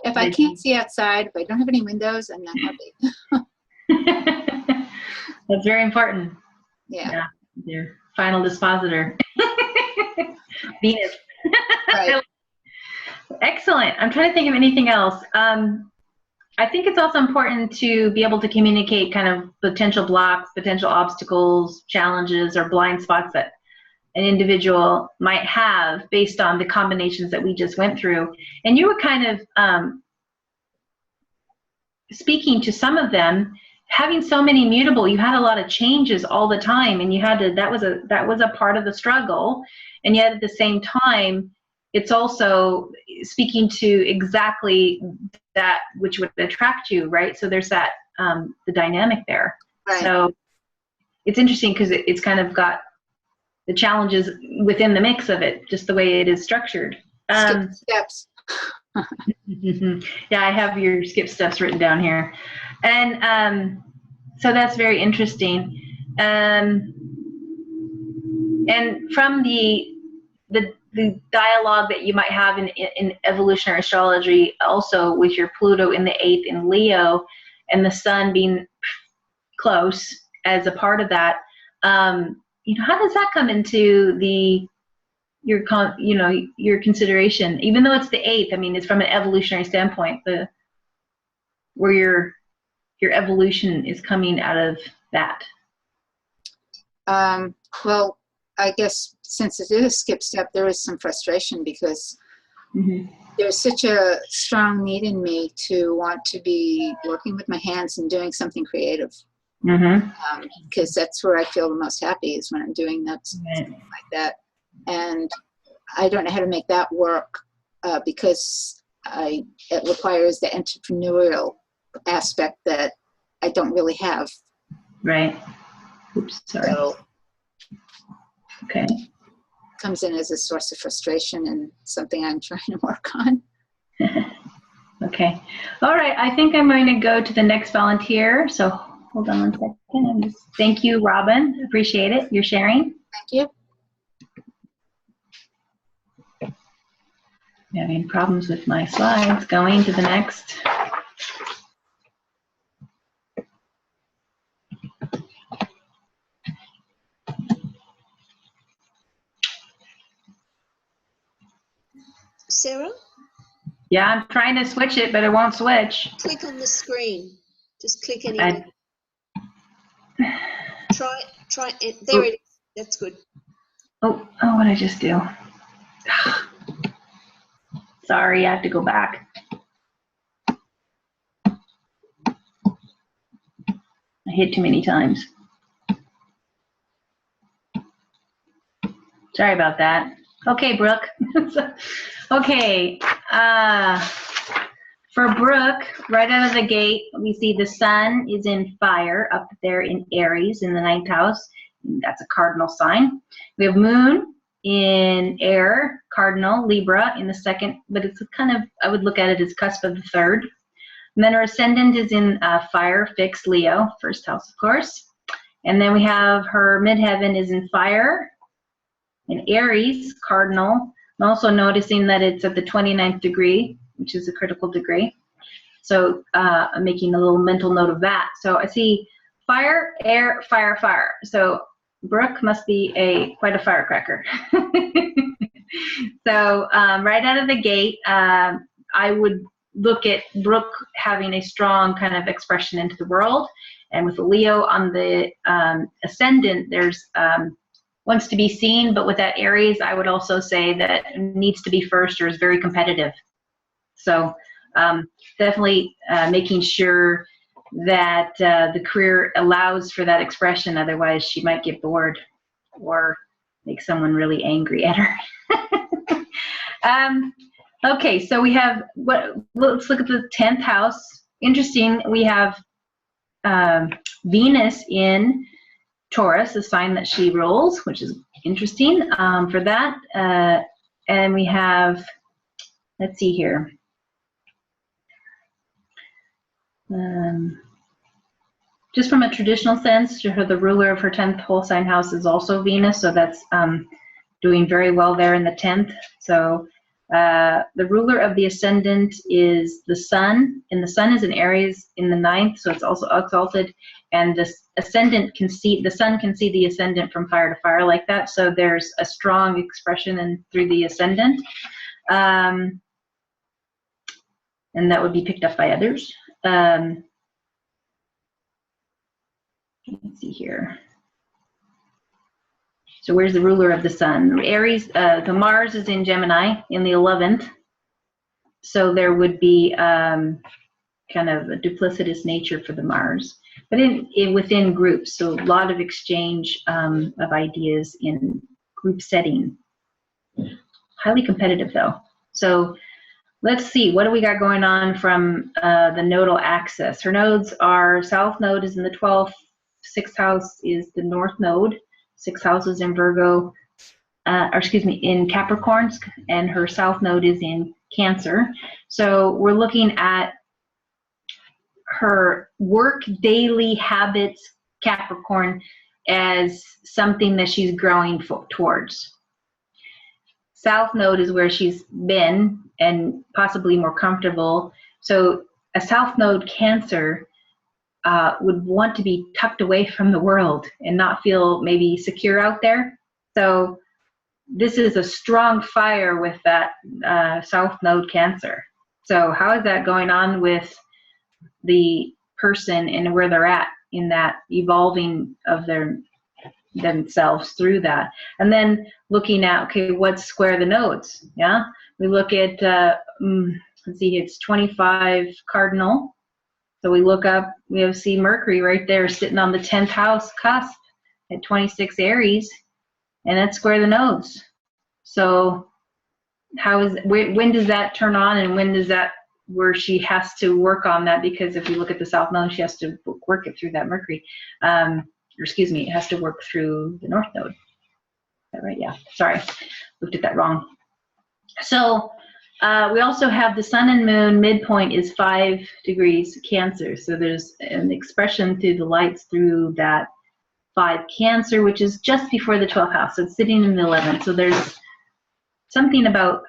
[SPEAKER 2] If I can't see outside, if I don't have any windows, I'm not happy.
[SPEAKER 1] That's very important.
[SPEAKER 2] Yeah.
[SPEAKER 1] Your final dispositor. Venus.
[SPEAKER 2] Right.
[SPEAKER 1] Excellent. I'm trying to think of anything else. I think it's also important to be able to communicate kind of potential blocks, potential obstacles, challenges, or blind spots that an individual might have based on the combinations that we just went through. And you were kind of speaking to some of them. Having so many mutable, you had a lot of changes all the time, and you had to, that was a part of the struggle. And yet at the same time, it's also speaking to exactly that which would attract you, right? So there's that, the dynamic there. Right. So it's interesting because it's kind of got the challenges within the mix of it, just the way it is structured.
[SPEAKER 2] Skip steps.
[SPEAKER 1] Yeah, I have your skip steps written down here. And so that's very interesting. And from the dialogue that you might have in evolutionary astrology, also with your Pluto in the 8th in Leo, and the Sun being close as a part of that, how does that come into the your consideration, even though it's the 8th. I mean, it's from an evolutionary standpoint, where your evolution is coming out of that.
[SPEAKER 2] Well, I guess since it is a skip step, there is some frustration because there's such a strong need in me to want to be working with my hands and doing something creative. Because that's where I feel the most happy, is when I'm doing that, something like that. And I don't know how to make that work because it requires the entrepreneurial aspect that I don't really have.
[SPEAKER 1] Right. Oops, sorry.
[SPEAKER 2] So,
[SPEAKER 1] okay.
[SPEAKER 2] Comes in as a source of frustration and something I'm trying to work on.
[SPEAKER 1] Okay. All right. I think I'm going to go to the next volunteer. So hold on 1 second. Thank you, Robin. Appreciate it. You're sharing.
[SPEAKER 2] Thank you.
[SPEAKER 1] I'm having problems with my slides. Going to the next.
[SPEAKER 3] Sarah?
[SPEAKER 1] Yeah, I'm trying to switch it, but it won't switch.
[SPEAKER 3] Click on the screen. Just click anywhere. Try it. There it is. That's good.
[SPEAKER 1] Oh, what did I just do? Sorry, I have to go back. I hit too many times. Sorry about that. Okay, Brooke. Okay, for Brooke, right out of the gate, we see the sun is in fire up there in Aries in the 9th house. That's a cardinal sign. We have moon in air, cardinal, Libra in the 2nd, but it's kind of, I would look at it as cusp of the 3rd. And then her ascendant is in fire, fixed Leo, 1st house, of course. And then we have her midheaven is in fire, in Aries, cardinal. I'm also noticing that it's at the 29th degree, which is a critical degree. So I'm making a little mental note of that. So I see fire, air, fire, fire. So Brooke must be quite a firecracker. So right out of the gate, I would look at Brooke having a strong kind of expression into the world. And with Leo on the ascendant, there's wants to be seen, but with that Aries, I would also say that needs to be first or is very competitive. So definitely making sure that the career allows for that expression, otherwise she might get bored or make someone really angry at her. Okay, so we have, let's look at the 10th house. Interesting, we have Venus in Taurus, a sign that she rules, which is interesting for that. And we have, let's see here. Just from a traditional sense, the ruler of her 10th whole sign house is also Venus, so that's doing very well there in the 10th. So the ruler of the ascendant is the sun, and the sun is in Aries in the 9th, so it's also exalted, and the ascendant can see, the sun can see the ascendant from fire to fire like that, so there's a strong expression through the ascendant, and that would be picked up by others. Let's see here. So where's the ruler of the sun? Aries, the Mars is in Gemini in the 11th. So there would be kind of a duplicitous nature for the Mars, but within groups. So a lot of exchange of ideas in group setting. Highly competitive though. So let's see, what do we got going on from the nodal axis? Her nodes are, south node is in the 12th, 6th house is the north node, 6 houses in Virgo, in Capricorn, and her south node is in Cancer. So we're looking at her work, daily habits, Capricorn, as something that she's growing towards. South node is where she's been and possibly more comfortable. So a south node Cancer would want to be tucked away from the world and not feel maybe secure out there. So this is a strong fire with that South Node Cancer. So how is that going on with the person and where they're at in that evolving of themselves through that? And then looking at, okay, what's square the nodes? Yeah, we look at, let's see, it's 25 cardinal. So we look up, we see Mercury right there sitting on the 10th house cusp at 26 Aries, and that's square the nodes. So when does that turn on, and when does that, where she has to work on that? Because if you look at the South Node, she has to work it through that Mercury. Or excuse me, it has to work through the North Node. Is that right? Yeah, sorry, looked at that wrong. So we also have the Sun and Moon midpoint is 5 degrees Cancer. So there's an expression through the lights through that 5 Cancer, which is just before the 12th house. So it's sitting in the 11th. So there's something about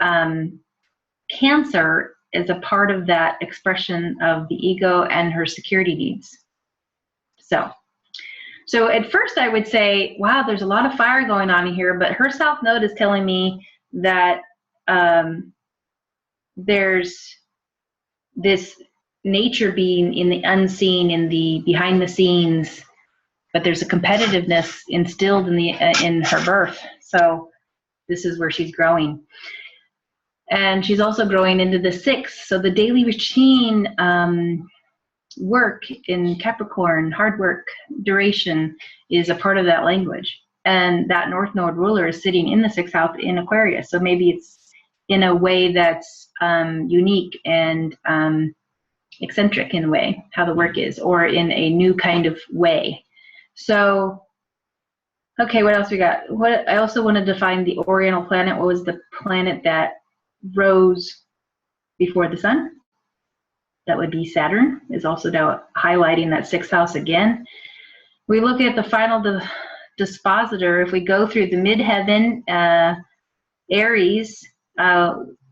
[SPEAKER 1] Cancer as a part of that expression of the ego and her security needs. So at first I would say, wow, there's a lot of fire going on here, but her South Node is telling me that there's this nature being in the unseen, in the behind the scenes, but there's a competitiveness instilled in her birth. So this is where she's growing. And she's also growing into the 6th. So the daily routine work in Capricorn, hard work, duration, is a part of that language. And that North Node ruler is sitting in the 6th house in Aquarius. So maybe it's in a way that's unique and eccentric in a way, how the work is, or in a new kind of way. So, okay, what else we got? I also wanted to find the Oriental planet. What was the planet that rose before the sun? That would be Saturn, is also now highlighting that 6th house again. We look at the final dispositor. If we go through the midheaven, Aries,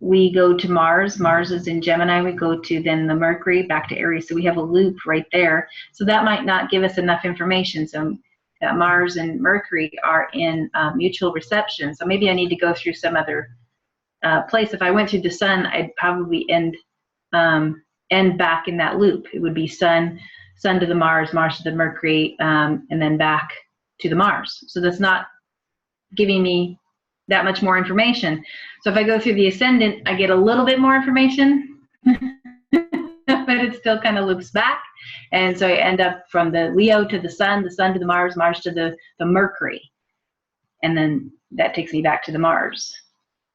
[SPEAKER 1] we go to Mars. Mars is in Gemini. We go to then the Mercury, back to Aries. So we have a loop right there. So that might not give us enough information. So that Mars and Mercury are in mutual reception. So maybe I need to go through some other place. If I went through the sun, I'd probably end back in that loop. It would be sun to the Mars, Mars to the Mercury, and then back to the Mars. So that's not giving me that much more information. So if I go through the ascendant, I get a little bit more information, but it still kind of loops back. And so I end up from the Leo to the Sun to the Mars, Mars to the Mercury. And then that takes me back to the Mars.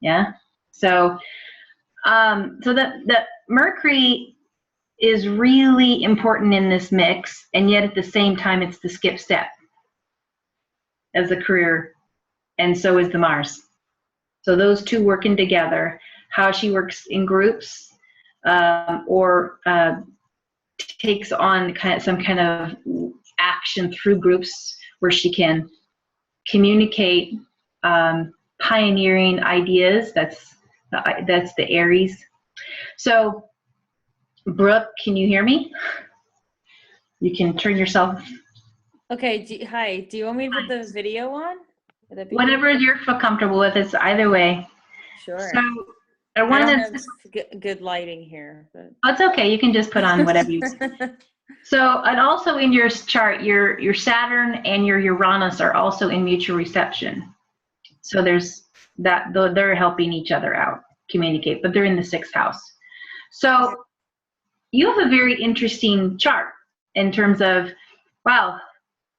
[SPEAKER 1] Yeah. So, so that Mercury is really important in this mix, and yet at the same time, it's the skip step as a career, and so is the Mars. So those two working together, how she works in groups or takes on some kind of action through groups where she can communicate pioneering ideas. That's the Aries. So Brooke, can you hear me? You can turn yourself.
[SPEAKER 4] Okay, hi. Do you want me to put the video on?
[SPEAKER 1] Whatever you're comfortable with, it's either way.
[SPEAKER 4] Sure.
[SPEAKER 1] So I wanted
[SPEAKER 4] to good lighting here. But.
[SPEAKER 1] Oh, it's okay. You can just put on whatever you. So, and also in your chart, your Saturn and your Uranus are also in mutual reception. So there's that, they're helping each other out, communicate, but they're in the 6th house. So you have a very interesting chart in terms of, wow,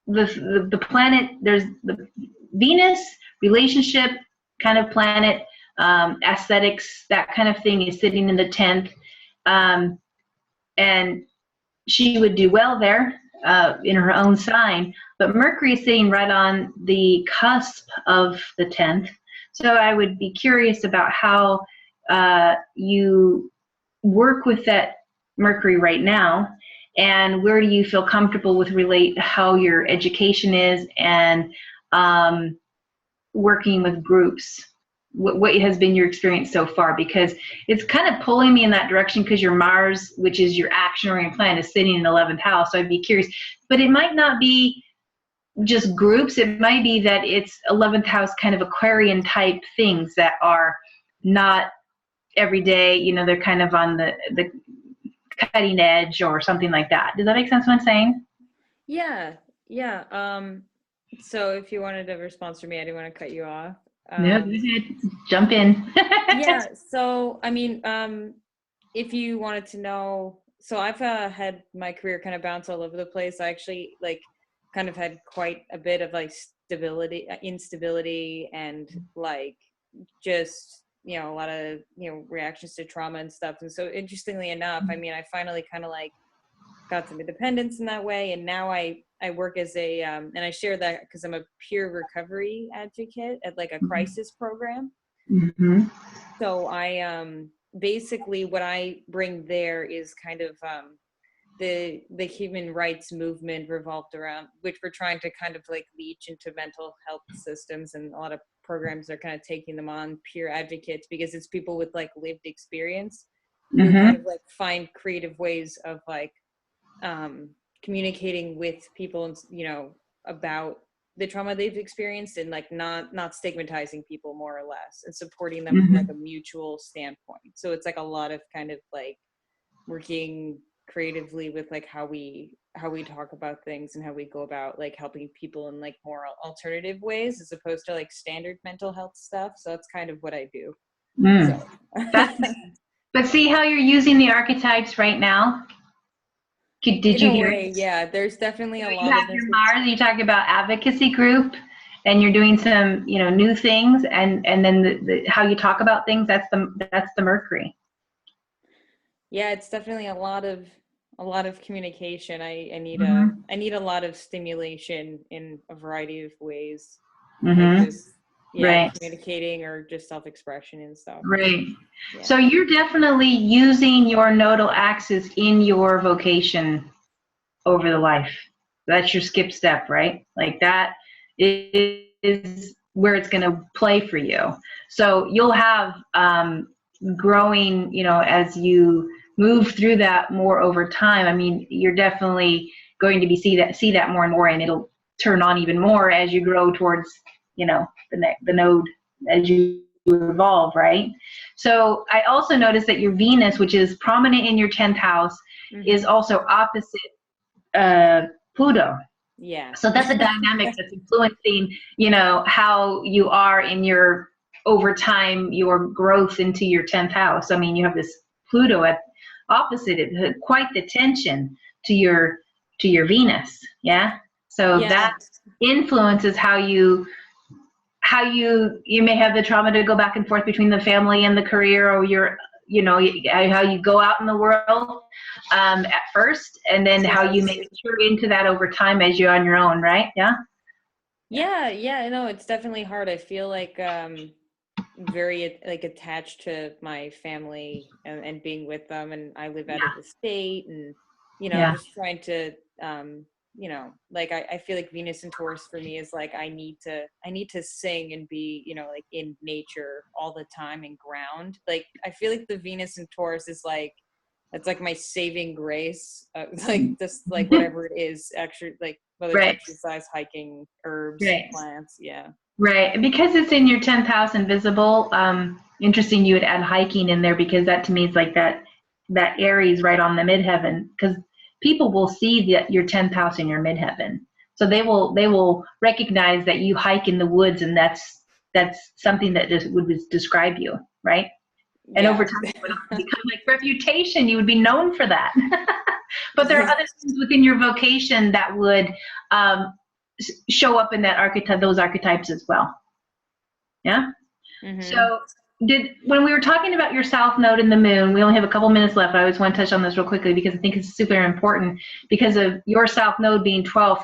[SPEAKER 1] the planet, there's the Venus, relationship kind of planet, aesthetics, that kind of thing is sitting in the 10th. And she would do well there in her own sign, but Mercury is sitting right on the cusp of the 10th. So I would be curious about how you work with that Mercury right now, and where do you feel comfortable with relate how your education is, and working with groups. What has been your experience so far? Because it's kind of pulling me in that direction, because your Mars, which is your action-oriented planet, is sitting in the 11th house. So I'd be curious, but it might not be just groups. It might be that it's 11th house kind of Aquarian type things that are not every day, you know, they're kind of on the cutting edge or something like that. Does that make sense what I'm saying?
[SPEAKER 4] Yeah, yeah. So if you wanted to respond to me, I didn't want to cut you off.
[SPEAKER 1] No, go ahead. Jump in.
[SPEAKER 4] Yeah, so I mean, if you wanted to know, so I've had my career kind of bounce all over the place. I actually like kind of had quite a bit of like instability, and like just, you know, a lot of, you know, reactions to trauma and stuff. And so interestingly enough, I mean, I finally kind of like got some independence in that way. And now I work as a, and I share that because I'm a peer recovery advocate at like a crisis program.
[SPEAKER 1] Mm-hmm.
[SPEAKER 4] So I, basically what I bring there is kind of, the human rights movement revolved around, which we're trying to kind of like leach into mental health systems, and a lot of programs are kind of taking them on, peer advocates, because it's people with like lived experience who kind of like find creative ways of like communicating with people, and, you know, about the trauma they've experienced, and like not stigmatizing people, more or less, and supporting them from like a mutual standpoint. So it's like a lot of kind of like working creatively with like how we talk about things and how we go about like helping people in like more alternative ways as opposed to like standard mental health stuff. So that's kind of what I do. So.
[SPEAKER 1] But see how you're using the archetypes right now? Did you hear?
[SPEAKER 4] Way, yeah, there's definitely a lot
[SPEAKER 1] you have your Mars, you talk about advocacy group, and you're doing some, you know, new things, and then the how you talk about things, that's the Mercury.
[SPEAKER 4] Yeah, it's definitely a lot of communication. I need a lot of stimulation in a variety of ways. Like just communicating or just self-expression and stuff.
[SPEAKER 1] Right. Yeah. So you're definitely using your nodal axis in your vocation over the life. That's your skip step, right? Like that is where it's going to play for you. So you'll have growing, you know, as you move through that more over time. I mean, you're definitely going to be see that more and more, and it'll turn on even more as you grow towards, you know, the node as you evolve, right? So I also noticed that your Venus, which is prominent in your 10th house, is also opposite Pluto.
[SPEAKER 4] Yeah.
[SPEAKER 1] So that's a dynamic that's influencing, you know, how you are in your, over time, your growth into your 10th house. I mean, you have this Pluto at opposite it, quite the tension to your Venus. Yeah. So that influences how you may have the trauma to go back and forth between the family and the career, or your, you know, how you go out in the world at first, and then how you make mature into that over time as you're on your own, right? Yeah,
[SPEAKER 4] no, it's definitely hard. I feel like very like attached to my family and being with them, and I live out of the state, and you know, I'm just trying to you know, like I feel like Venus and Taurus for me is like I need to sing and be, you know, like in nature all the time and ground. Like I feel like the Venus and Taurus is like, it's like my saving grace, like just like whatever it is, actually, like whether it's exercise, hiking, herbs, plants,
[SPEAKER 1] Right, because it's in your 10th house invisible. Interesting you would add hiking in there, because that to me is like that Aries right on the midheaven, because people will see that your 10th house in your midheaven, so they will recognize that you hike in the woods, and that's something that just would describe you, right? And over time, it would become like reputation. You would be known for that. But there are other things within your vocation that would show up in that archetype, those archetypes as well. Yeah. So when we were talking about your south node in the moon, we only have a couple minutes left. I always want to touch on this real quickly because I think it's super important, because of your south node being 12th,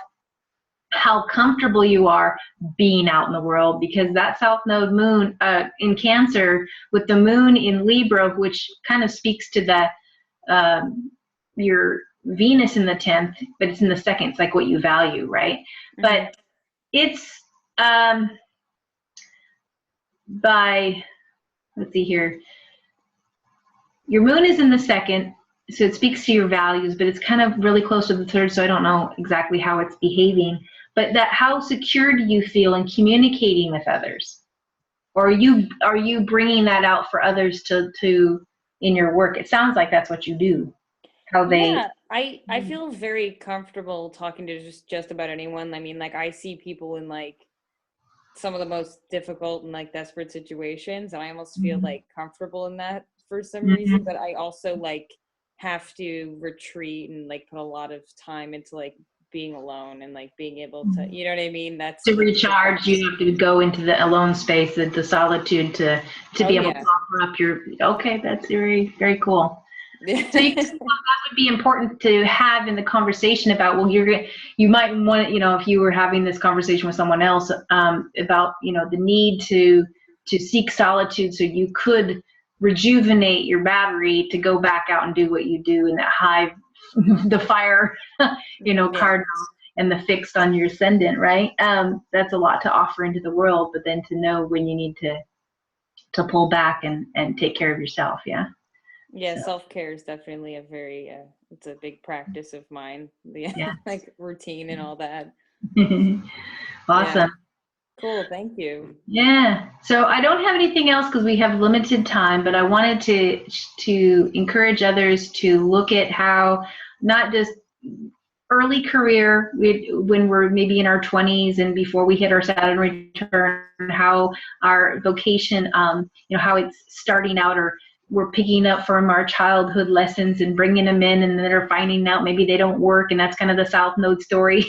[SPEAKER 1] how comfortable you are being out in the world, because that south node moon in Cancer with the moon in Libra, which kind of speaks to the your Venus in the 10th, but it's in the second. It's like what you value, right? But it's by, let's see here, your moon is in the second, so it speaks to your values, but it's kind of really close to the third, so I don't know exactly how it's behaving. but that how secure do you feel in communicating with others? Or are you bringing that out for others to in your work? It sounds like that's what you do. How they.
[SPEAKER 4] Yeah, I feel very comfortable talking to just about anyone. I mean, like, I see people in like some of the most difficult and like desperate situations, and I almost feel like comfortable in that for some reason. But I also like have to retreat and like put a lot of time into like being alone and like being able to, you know what I mean? That's
[SPEAKER 1] To recharge, you have to go into the alone space, the solitude to be able to offer up your. Okay, that's very, very cool. So you, that would be important to have in the conversation about, well, you might want, if you were having this conversation with someone else about, the need to seek solitude so you could rejuvenate your battery to go back out and do what you do in that high, the fire, cardinal and the fixed on your ascendant, right? That's a lot to offer into the world, but then to know when you need to pull back and take care of yourself. Yeah.
[SPEAKER 4] Yeah,
[SPEAKER 1] So.
[SPEAKER 4] self-care is definitely a very, it's a big practice of mine. Yeah, like routine and all that.
[SPEAKER 1] Awesome.
[SPEAKER 4] Yeah. Cool, thank you.
[SPEAKER 1] Yeah. So I don't have anything else because we have limited time, but I wanted to encourage others to look at how not just early career, when we're maybe in our 20s and before we hit our Saturn return, how our vocation, how it's starting out, or we're picking up from our childhood lessons and bringing them in, and then they're finding out maybe they don't work, and that's kind of the South Node story.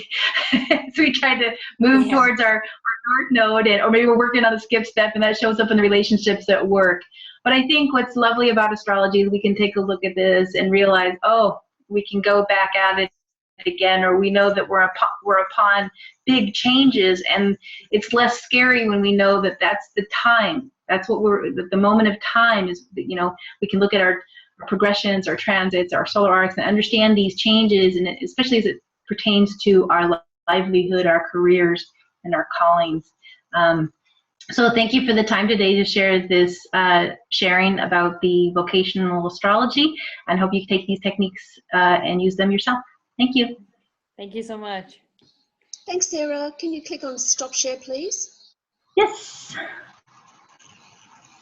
[SPEAKER 1] So we try to move towards our North Node, or maybe we're working on the skip step, and that shows up in the relationships at work. But I think what's lovely about astrology is we can take a look at this and realize, we can go back at it again, or we know that we're upon big changes, and it's less scary when we know that that's the time. That's what the moment of time is. We can look at our progressions, our transits, our solar arcs, and understand these changes, and especially as it pertains to our livelihood, our careers, and our callings. So thank you for the time today to share this sharing about the vocational astrology, and hope you take these techniques and use them yourself. Thank you.
[SPEAKER 4] Thank you so much.
[SPEAKER 3] Thanks, Sarah. Can you click on stop share, please?
[SPEAKER 1] Yes.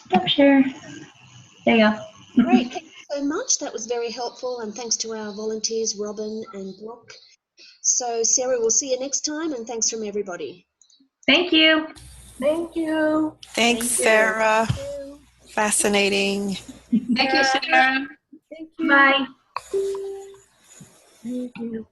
[SPEAKER 1] Stop share. There you go.
[SPEAKER 3] Great. Thank you so much. That was very helpful. And thanks to our volunteers, Robin and Brooke. So, Sarah, we'll see you next time. And thanks from everybody.
[SPEAKER 1] Thank you.
[SPEAKER 5] Thank you.
[SPEAKER 6] Thanks, Sarah.
[SPEAKER 3] Thank you.
[SPEAKER 6] Fascinating.
[SPEAKER 2] Thank you, Sarah.
[SPEAKER 5] Thank you.
[SPEAKER 1] Bye.
[SPEAKER 5] Thank you.